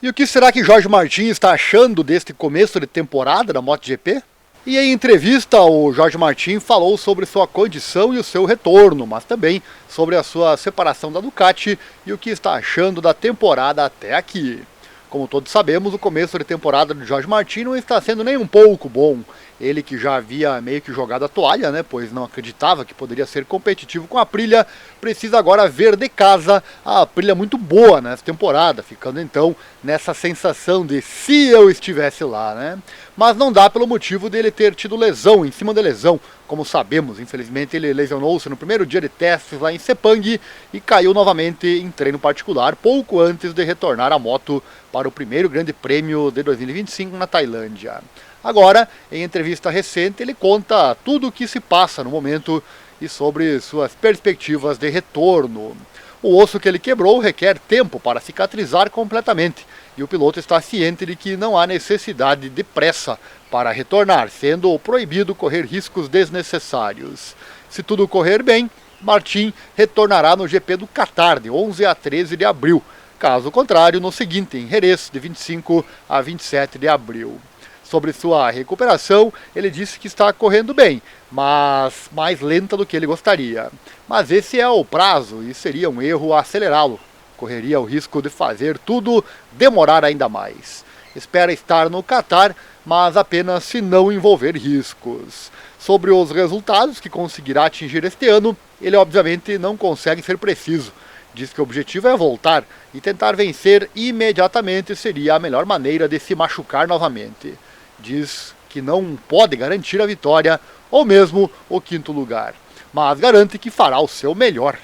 E o que será que Jorge Martin está achando deste começo de temporada da MotoGP? E em entrevista, o Jorge Martin falou sobre sua condição e o seu retorno, mas também sobre a sua separação da Ducati e o que está achando da temporada até aqui. Como todos sabemos, o começo de temporada de Jorge Martin não está sendo nem um pouco bom. Ele que já havia meio que jogado a toalha, né, pois não acreditava que poderia ser competitivo com a Aprilia, precisa agora ver de casa a Aprilia muito boa nessa temporada, ficando então nessa sensação de se eu estivesse lá, né? Mas não dá pelo motivo dele ter tido lesão em cima de lesão, como sabemos. Infelizmente ele lesionou-se no primeiro dia de testes lá em Sepang e caiu novamente em treino particular pouco antes de retornar à moto para o primeiro grande prêmio de 2025 na Tailândia. Agora, em entrevista recente, ele conta tudo o que se passa no momento e sobre suas perspectivas de retorno. O osso que ele quebrou requer tempo para cicatrizar completamente, e o piloto está ciente de que não há necessidade de pressa para retornar, sendo proibido correr riscos desnecessários. Se tudo correr bem, Martin retornará no GP do Qatar de 11 a 13 de abril, caso contrário, no seguinte, em Jerez, de 25 a 27 de abril. Sobre sua recuperação, ele disse que está correndo bem, mas mais lenta do que ele gostaria. Mas esse é o prazo e seria um erro acelerá-lo. Correria o risco de fazer tudo demorar ainda mais. Espera estar no Qatar, mas apenas se não envolver riscos. Sobre os resultados que conseguirá atingir este ano, ele obviamente não consegue ser preciso. Diz que o objetivo é voltar e tentar vencer imediatamente seria a melhor maneira de se machucar novamente. Diz que não pode garantir a vitória ou mesmo o quinto lugar, mas garante que fará o seu melhor.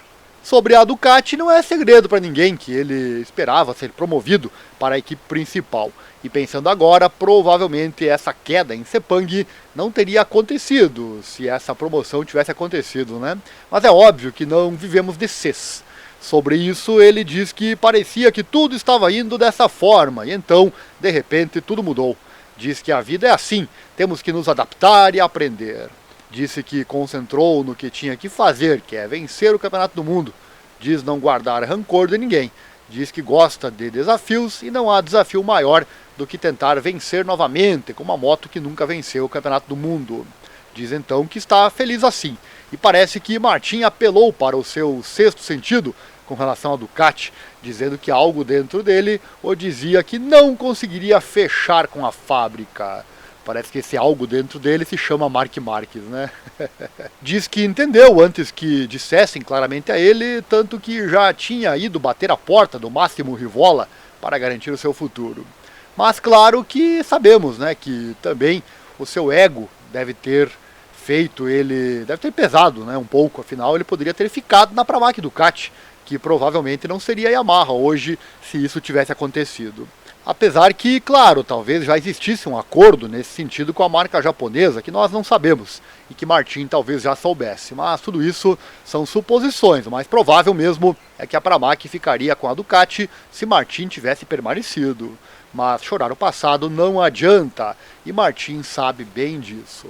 Sobre a Ducati, não é segredo para ninguém que ele esperava ser promovido para a equipe principal. E pensando agora, provavelmente essa queda em Sepang não teria acontecido se essa promoção tivesse acontecido, né? Mas é óbvio que não vivemos de ses. Sobre isso, ele diz que parecia que tudo estava indo dessa forma e então, de repente, tudo mudou. Diz que a vida é assim, temos que nos adaptar e aprender. Disse que concentrou no que tinha que fazer, que é vencer o Campeonato do Mundo. Diz não guardar rancor de ninguém. Diz que gosta de desafios e não há desafio maior do que tentar vencer novamente com uma moto que nunca venceu o Campeonato do Mundo. Diz então que está feliz assim. E parece que Martin apelou para o seu sexto sentido com relação à Ducati, dizendo que algo dentro dele o dizia que não conseguiria fechar com a fábrica. Parece que esse algo dentro dele se chama Marc Marques, né? Diz que entendeu antes que dissessem claramente a ele, tanto que já tinha ido bater a porta do Máximo Rivola para garantir o seu futuro. Mas claro que sabemos, né, que também o seu ego deve ter feito ele, deve ter pesado, né, um pouco, afinal ele poderia ter ficado na Pramac Ducati, que provavelmente não seria Yamaha hoje se isso tivesse acontecido. Apesar que, claro, talvez já existisse um acordo nesse sentido com a marca japonesa, que nós não sabemos, e que Martin talvez já soubesse, mas tudo isso são suposições. O mais provável mesmo é que a Pramac ficaria com a Ducati se Martin tivesse permanecido. Mas chorar o passado não adianta, e Martin sabe bem disso.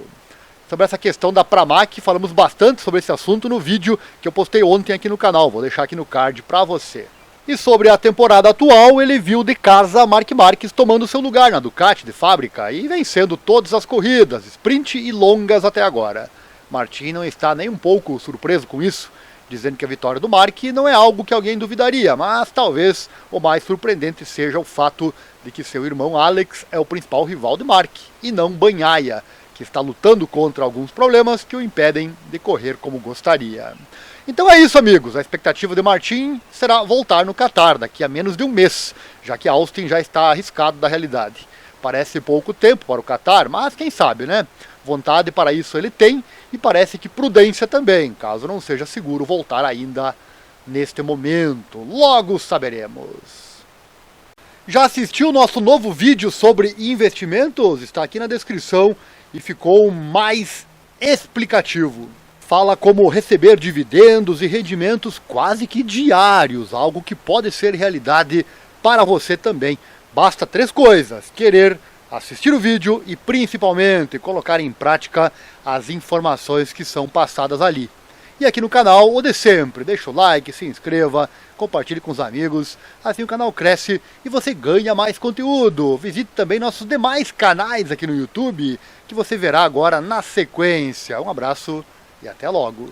Sobre essa questão da Pramac, falamos bastante sobre esse assunto no vídeo que eu postei ontem aqui no canal, vou deixar aqui no card para você. E sobre a temporada atual, ele viu de casa Marc Marques tomando seu lugar na Ducati de fábrica e vencendo todas as corridas, sprint e longas até agora. Martin não está nem um pouco surpreso com isso, dizendo que a vitória do Marc não é algo que alguém duvidaria, mas talvez o mais surpreendente seja o fato de que seu irmão Alex é o principal rival de Marc, e não Bagnaia, que está lutando contra alguns problemas que o impedem de correr como gostaria. Então é isso, amigos. A expectativa de Martin será voltar no Qatar daqui a menos de um mês, já que Austin já está arriscado da realidade. Parece pouco tempo para o Qatar, mas quem sabe, né? Vontade para isso ele tem e parece que prudência também, caso não seja seguro voltar ainda neste momento. Logo saberemos. Já assistiu o nosso novo vídeo sobre investimentos? Está aqui na descrição e ficou mais explicativo. Fala como receber dividendos e rendimentos quase que diários, algo que pode ser realidade para você também. Basta 3 coisas: querer, assistir o vídeo e principalmente colocar em prática as informações que são passadas ali. E aqui no canal, o de sempre, deixa o like, se inscreva, compartilhe com os amigos, assim o canal cresce e você ganha mais conteúdo. Visite também nossos demais canais aqui no YouTube, que você verá agora na sequência. Um abraço e até logo!